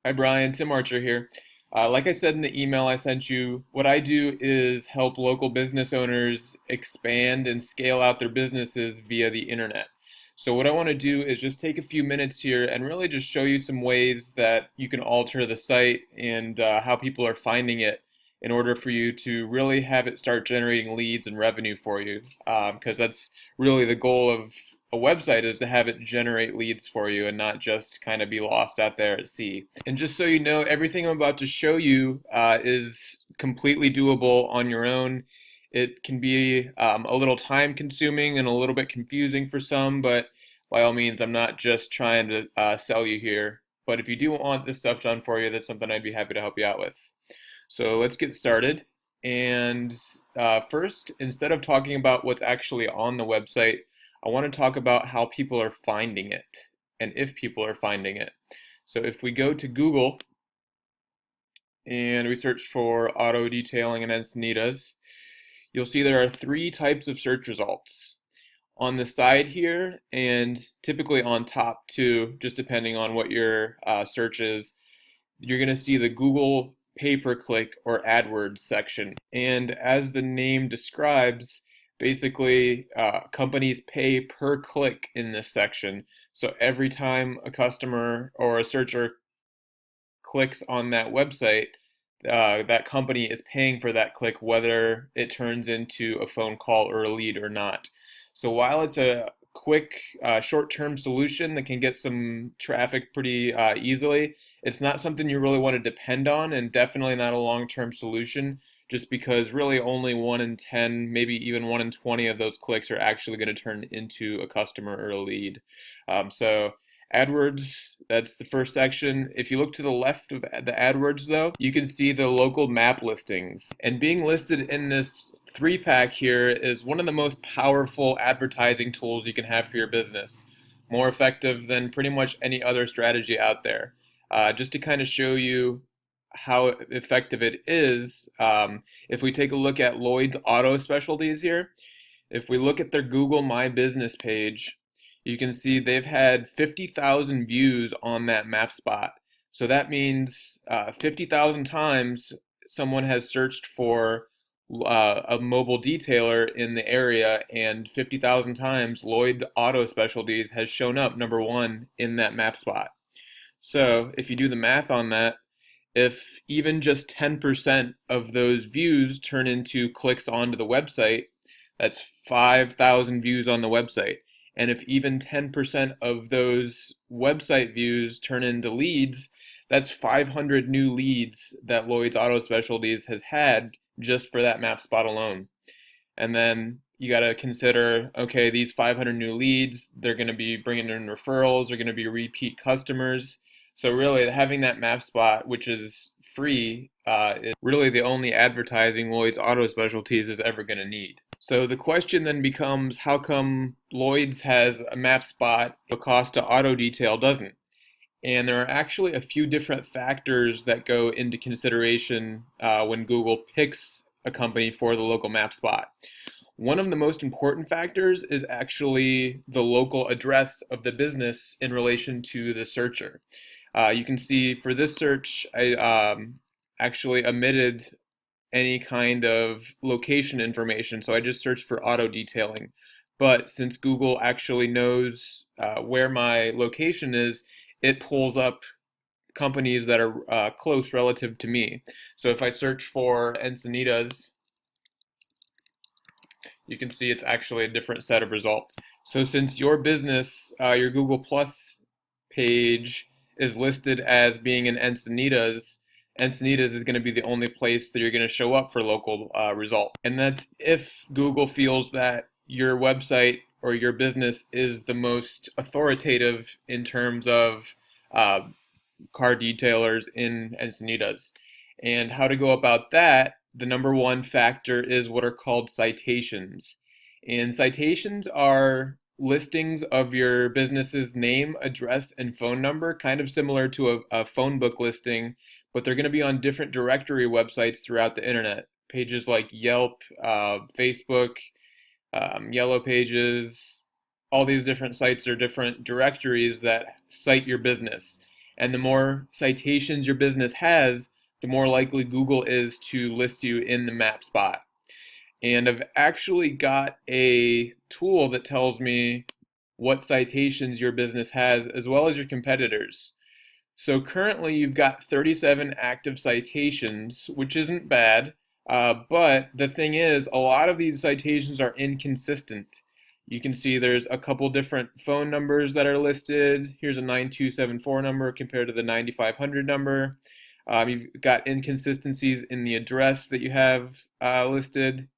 Hi, Brian. Tim Archer here. Like I said in the email I sent you, what I do is help local business owners expand and scale out their businesses via the internet. So, what I want to do is just take a few minutes here and really just show you some ways that you can alter the site and how people are finding it in order for you to really have it start generating leads and revenue for you. Because that's really the goal of a website is to have it generate leads for you and not just kind of be lost out there at sea. And just so you know, everything I'm about to show you is completely doable on your own. It can be a little time consuming and a little bit confusing for some, but by all means, I'm not just trying to sell you here. But if you do want this stuff done for you, that's something I'd be happy to help you out with. So let's get started. And first, instead of talking about what's actually on the website, I want to talk about how people are finding it and if people are finding it. So if we go to Google and we search for auto detailing and Encinitas, you'll see there are three types of search results. On the side here, and typically on top too, just depending on what your search is, you're going to see the Google pay-per-click or AdWords section. And as the name describes, basically companies pay per click in this section. So every time a customer or a searcher clicks on that website, that company is paying for that click, whether it turns into a phone call or a lead or not. So while it's a quick, short-term solution that can get some traffic pretty easily, it's not something you really want to depend on, and definitely not a long-term solution, just because really only 1 in 10, maybe even 1 in 20 of those clicks are actually going to turn into a customer or a lead. So AdWords, that's the first section. If you look to the left of the AdWords, though, you can see the local map listings. And being listed in this three pack here is one of the most powerful advertising tools you can have for your business. More effective than pretty much any other strategy out there. Just to kind of show you how effective it is, if we take a look at Lloyd's Auto Specialties here, if we look at their Google My Business page, you can see they've had 50,000 views on that map spot. So that means 50,000 times someone has searched for a mobile detailer in the area, and 50,000 times Lloyd Auto Specialties has shown up number one in that map spot. So if you do the math on that, if even just 10% of those views turn into clicks onto the website, that's 5,000 views on the website. And if even 10% of those website views turn into leads, that's 500 new leads that Lloyd's Auto Specialties has had just for that map spot alone. And then you got to consider, okay, these 500 new leads, they're going to be bringing in referrals, they're going to be repeat customers. So really having that map spot, which is free, is really the only advertising Lloyd's Auto Specialties is ever going to need. So the question then becomes, how come Lloyd's has a map spot, but Costa Auto Detail doesn't? And there are actually a few different factors that go into consideration when Google picks a company for the local map spot. One of the most important factors is actually the local address of the business in relation to the searcher. You can see for this search, I actually omitted any kind of location information, so I just searched for auto detailing. But since Google actually knows where my location is, it pulls up companies that are close relative to me. So if I search for Encinitas, you can see it's actually a different set of results. So since your business, your Google Plus page is listed as being in Encinitas, Encinitas is going to be the only place that you're going to show up for local result. And that's if Google feels that your website or your business is the most authoritative in terms of uh, car detailers in Encinitas. And how to go about that, the number one factor is what are called citations. And citations are listings of your business's name, address, and phone number, kind of similar to a phone book listing, but they're going to be on different directory websites throughout the internet. Pages like Yelp, Facebook, Yellow Pages, all these different sites are different directories that cite your business. And the more citations your business has, the more likely Google is to list you in the map spot. And I've actually got a tool that tells me what citations your business has as well as your competitors. So currently you've got 37 active citations, which isn't bad, but the thing is, a lot of these citations are inconsistent. You can see there's a couple different phone numbers that are listed. Here's a 9274 number compared to the 9500 number. You've got inconsistencies in the address that you have listed.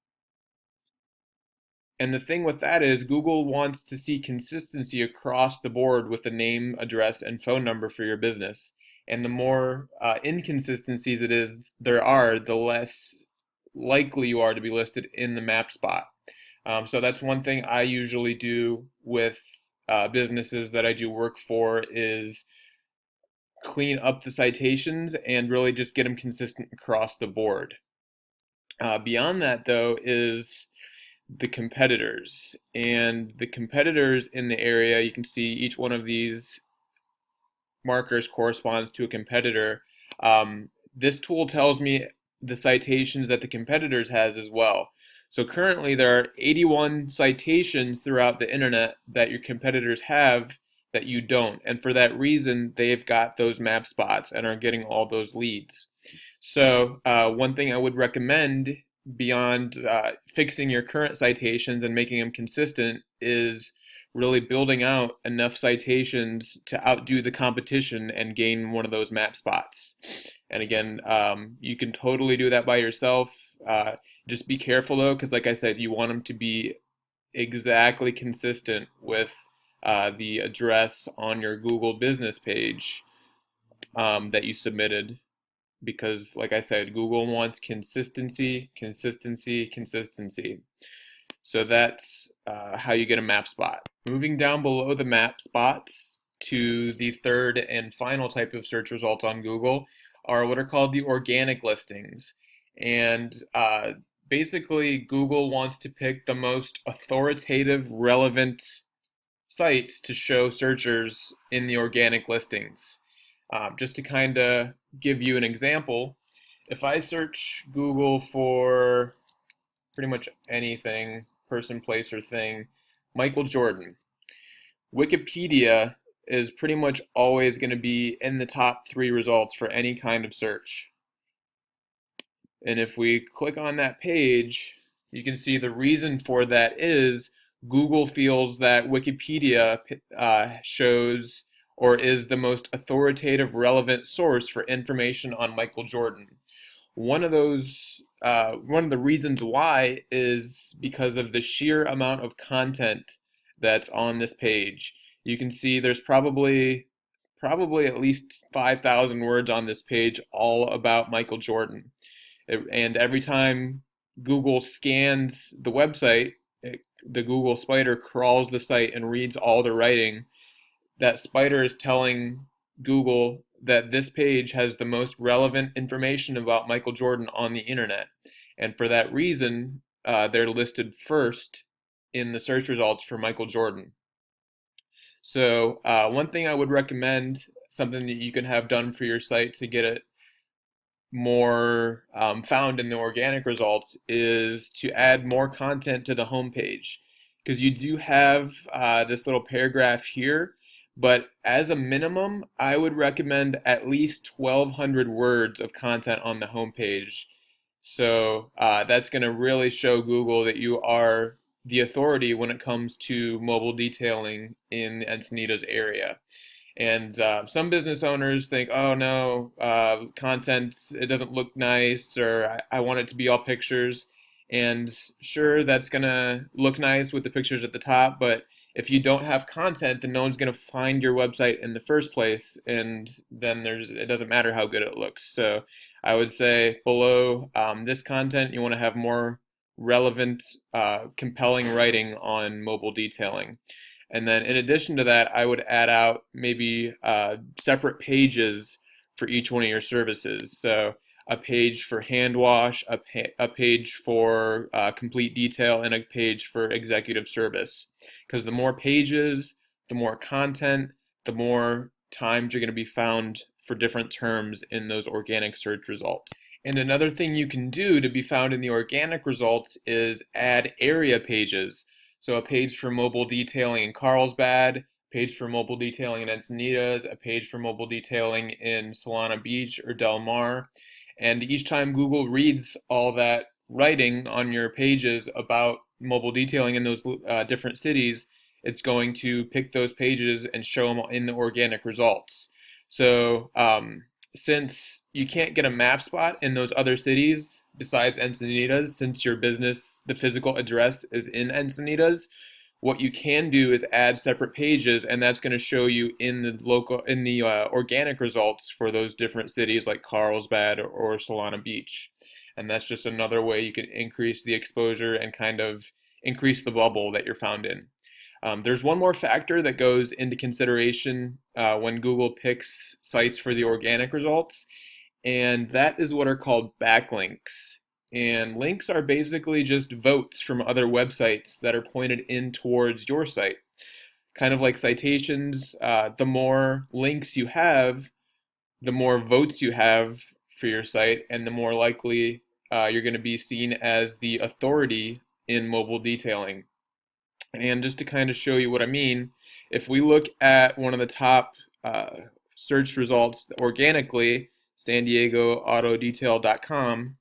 And the thing with that is Google wants to see consistency across the board with the name, address, and phone number for your business. And the more inconsistencies there are, the less likely you are to be listed in the map spot. So that's one thing I usually do with businesses that I do work for is clean up the citations and really just get them consistent across the board. Beyond that, though, is the competitors. And the competitors in the area, you can see each one of these markers corresponds to a competitor. This tool tells me the citations that the competitors has as well. So currently there are 81 citations throughout the internet that your competitors have that you don't. And for that reason, they've got those map spots and are getting all those leads. So one thing I would recommend beyond fixing your current citations and making them consistent is really building out enough citations to outdo the competition and gain one of those map spots. And again, you can totally do that by yourself. Just be careful though, because like I said, you want them to be exactly consistent with the address on your Google business page that you submitted. Because, like I said, Google wants consistency, consistency, consistency. So that's how you get a map spot. Moving down below the map spots to the third and final type of search results on Google are what are called the organic listings. And basically, Google wants to pick the most authoritative, relevant sites to show searchers in the organic listings. Just to kind of give you an example, if I search Google for pretty much anything, person, place, or thing, Michael Jordan, Wikipedia is pretty much always going to be in the top 3 results for any kind of search. And if we click on that page, you can see the reason for that is Google feels that Wikipedia shows or is the most authoritative, relevant source for information on Michael Jordan. One of the reasons why is because of the sheer amount of content that's on this page. You can see there's probably at least 5,000 words on this page all about Michael Jordan. And every time Google scans the website, the Google spider crawls the site and reads all the writing. That spider is telling Google that this page has the most relevant information about Michael Jordan on the internet. And for that reason, they're listed first in the search results for Michael Jordan. So one thing I would recommend, something that you can have done for your site to get it more found in the organic results, is to add more content to the homepage. Because you do have this little paragraph here, but as a minimum, I would recommend at least 1,200 words of content on the homepage. So that's going to really show Google that you are the authority when it comes to mobile detailing in Encinitas area. And some business owners think, oh no, content, it doesn't look nice, or I want it to be all pictures. And sure, that's going to look nice with the pictures at the top, but if you don't have content, then no one's going to find your website in the first place, and then it doesn't matter how good it looks. So I would say below this content, you want to have more relevant, compelling writing on mobile detailing. And then in addition to that, I would add out maybe separate pages for each one of your services. So a page for hand wash, a page for complete detail, and a page for executive service. Because the more pages, the more content, the more times you're going to be found for different terms in those organic search results. And another thing you can do to be found in the organic results is add area pages. So a page for mobile detailing in Carlsbad, page for mobile detailing in Encinitas, a page for mobile detailing in Solana Beach or Del Mar. And each time Google reads all that writing on your pages about mobile detailing in those different cities, it's going to pick those pages and show them in the organic results. So since you can't get a map spot in those other cities besides Encinitas, since your business, the physical address is in Encinitas, what you can do is add separate pages, and that's going to show you in the organic results for those different cities like Carlsbad or Solana Beach. And that's just another way you can increase the exposure and kind of increase the bubble that you're found in. There's one more factor that goes into consideration when Google picks sites for the organic results, and that is what are called backlinks. And links are basically just votes from other websites that are pointed in towards your site. Kind of like citations, the more links you have, the more votes you have for your site, and the more likely you're going to be seen as the authority in mobile detailing. And just to kind of show you what I mean, if we look at one of the top uh, search results organically, San Diego Autodetail.com,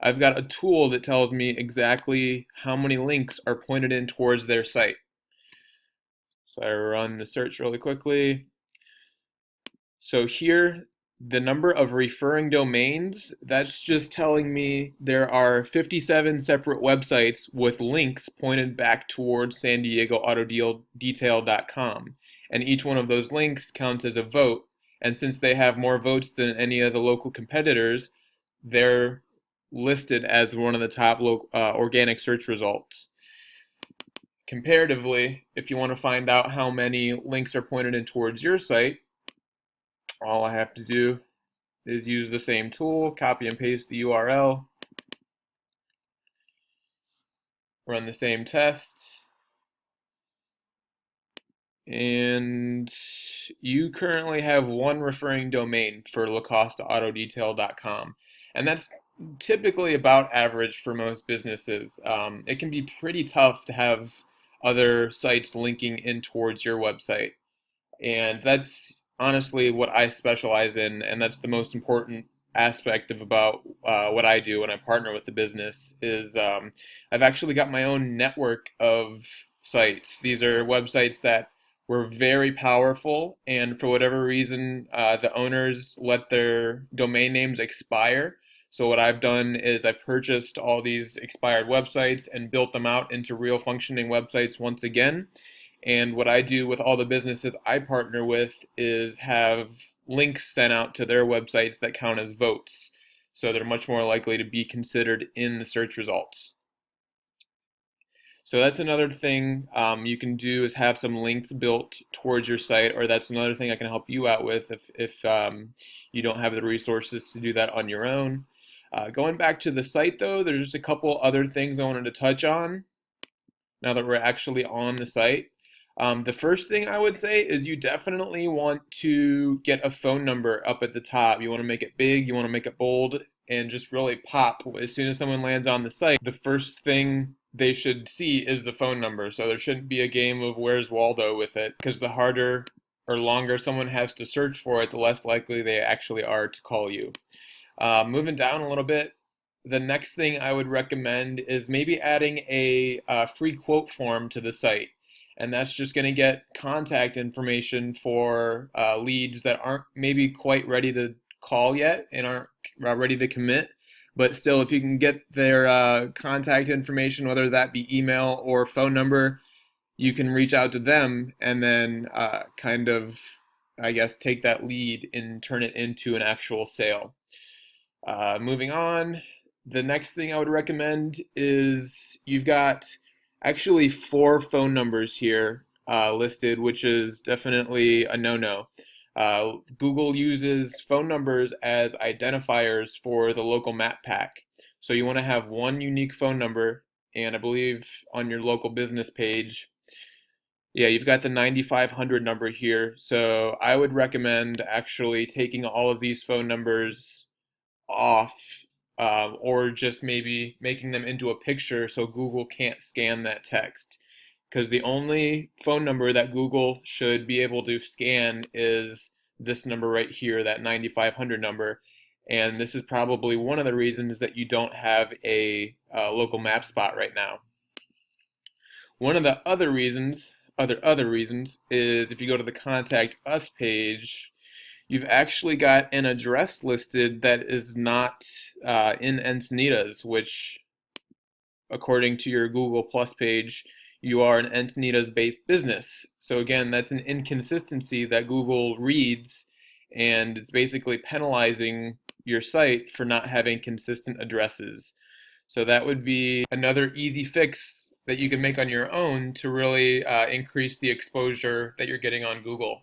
I've got a tool that tells me exactly how many links are pointed in towards their site. So I run the search really quickly. So here, the number of referring domains, that's just telling me there are 57 separate websites with links pointed back towards San Diego Autodetail.com. And each one of those links counts as a vote. And since they have more votes than any of the local competitors, they're listed as one of the top organic search results. Comparatively, if you want to find out how many links are pointed in towards your site, all I have to do is use the same tool, copy and paste the URL, run the same test, and you currently have one referring domain for LaCostaAutodetail.com, and that's typically about average for most businesses. It can be pretty tough to have other sites linking in towards your website. And that's honestly what I specialize in, and that's the most important aspect of about what I do when I partner with the business is I've actually got my own network of sites. These are websites that were very powerful, and for whatever reason, the owners let their domain names expire. So what I've done is I've purchased all these expired websites and built them out into real functioning websites once again. And what I do with all the businesses I partner with is have links sent out to their websites that count as votes. So they're much more likely to be considered in the search results. So that's another thing you can do is have some links built towards your site, or that's another thing I can help you out with if you don't have the resources to do that on your own. Going back to the site though, there's just a couple other things I wanted to touch on now that we're actually on the site. The first thing I would say is you definitely want to get a phone number up at the top. You want to make it big, you want to make it bold, and just really pop. As soon as someone lands on the site, the first thing they should see is the phone number. So there shouldn't be a game of where's Waldo with it, because the harder or longer someone has to search for it, the less likely they actually are to call you. Moving down a little bit, the next thing I would recommend is maybe adding a free quote form to the site. And that's just going to get contact information for leads that aren't maybe quite ready to call yet and aren't ready to commit. But still, if you can get their contact information, whether that be email or phone number, you can reach out to them and then kind of, I guess, take that lead and turn it into an actual sale. Moving on, the next thing I would recommend is you've got actually 4 phone numbers here listed, which is definitely a no-no. Google uses phone numbers as identifiers for the local map pack. So you want to have one unique phone number, and I believe on your local business page, Yeah, you've got the 9500 number here. So I would recommend actually taking all of these phone numbers off, or just maybe making them into a picture so Google can't scan that text. Because the only phone number that Google should be able to scan is this number right here, that 9500 number. And this is probably one of the reasons that you don't have a local map spot right now. One of the other reasons is if you go to the Contact Us page, you've actually got an address listed that is not in Encinitas, which, according to your Google Plus page, you are an Encinitas-based business. So again, that's an inconsistency that Google reads, and it's basically penalizing your site for not having consistent addresses. So that would be another easy fix that you can make on your own to really increase the exposure that you're getting on Google.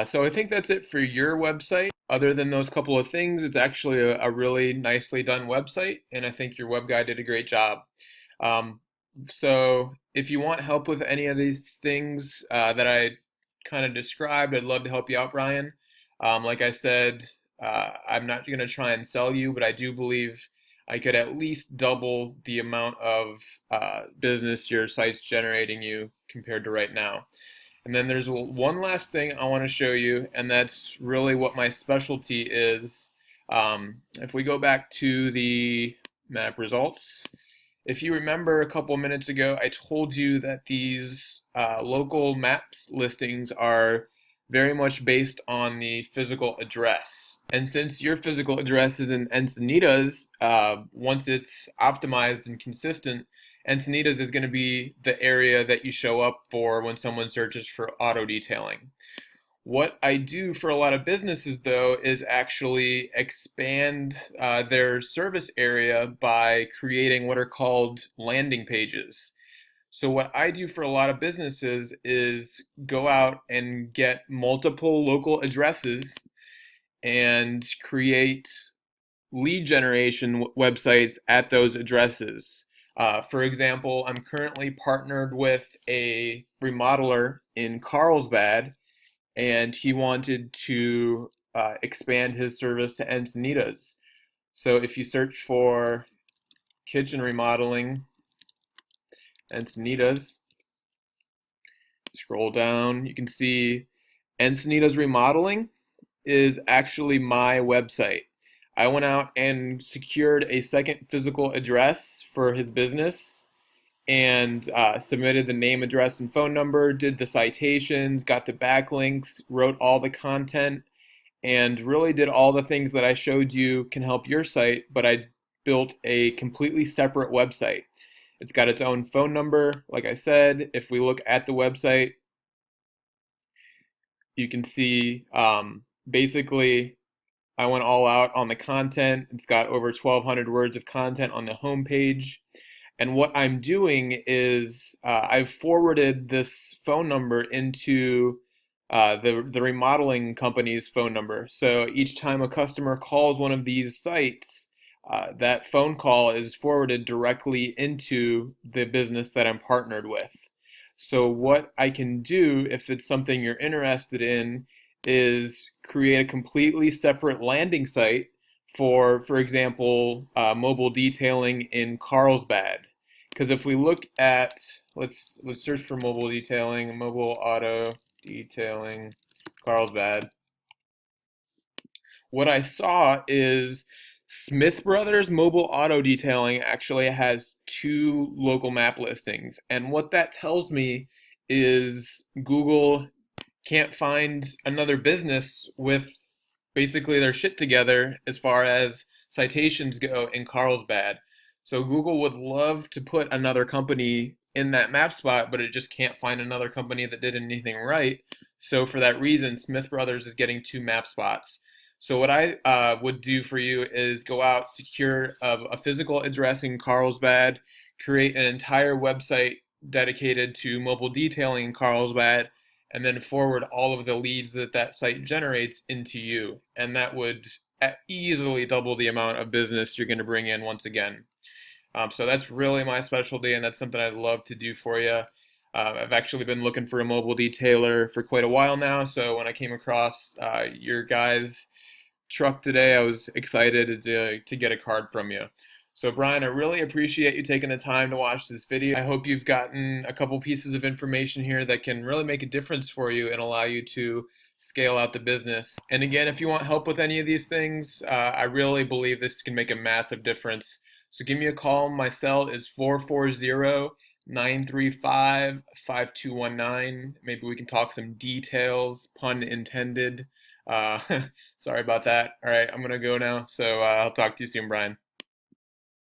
So I think that's it for your website. Other than those couple of things, it's actually a really nicely done website, and I think your web guy did a great job. Um, so if you want help with any of these things that I kind of described, I'd love to help you out, Brian. Like I said, I'm not going to try and sell you, but I do believe I could at least double the amount of business your site's generating you compared to right now. And then there's one last thing I want to show you, and that's really what my specialty is. If we go back to the map results, if you remember a couple minutes ago, I told you that these local maps listings are very much based on the physical address. And since your physical address is in Encinitas, once it's optimized and consistent, Encinitas is going to be the area that you show up for when someone searches for auto detailing. What I do for a lot of businesses, though, is actually expand their service area by creating what are called landing pages. So what I do for a lot of businesses is go out and get multiple local addresses and create lead generation websites at those addresses. For example, I'm currently partnered with a remodeler in Carlsbad, and he wanted to expand his service to Encinitas. So if you search for kitchen remodeling, Encinitas, scroll down, you can see Encinitas Remodeling is actually my website. I went out and secured a second physical address for his business and submitted the name, address, and phone number, did the citations, got the backlinks, wrote all the content, and really did all the things that I showed you can help your site, but I built a completely separate website. It's got its own phone number. Like I said, if we look at the website, you can see basically I went all out on the content. It's got over 1,200 words of content on the homepage. And what I'm doing is I've forwarded this phone number into the remodeling company's phone number. So each time a customer calls one of these sites, that phone call is forwarded directly into the business that I'm partnered with. So what I can do, if it's something you're interested in, is create a completely separate landing site for example, mobile detailing in Carlsbad. Because if we look at, let's search for mobile detailing, mobile auto detailing, Carlsbad. What I saw is Smith Brothers Mobile Auto Detailing actually has two local map listings. And what that tells me is Google can't find another business with basically their shit together as far as citations go in Carlsbad. So Google would love to put another company in that map spot, but it just can't find another company that did anything right. So for that reason, Smith Brothers is getting two map spots. So what I would do for you is go out, secure a physical address in Carlsbad, create an entire website dedicated to mobile detailing in Carlsbad, and then forward all of the leads that that site generates into you. And that would easily double the amount of business you're going to bring in once again. So that's really my specialty, and that's something I'd love to do for you. I've actually been looking for a mobile detailer for quite a while now, so when I came across your guys' truck today, I was excited to get a card from you. So Brian, I really appreciate you taking the time to watch this video. I hope you've gotten a couple pieces of information here that can really make a difference for you and allow you to scale out the business. And again, if you want help with any of these things, I really believe this can make a massive difference. So give me a call. My cell is 440-935-5219. Maybe we can talk some details, pun intended. Uh, Sorry about that. All right, I'm gonna go now. So I'll talk to you soon, Brian.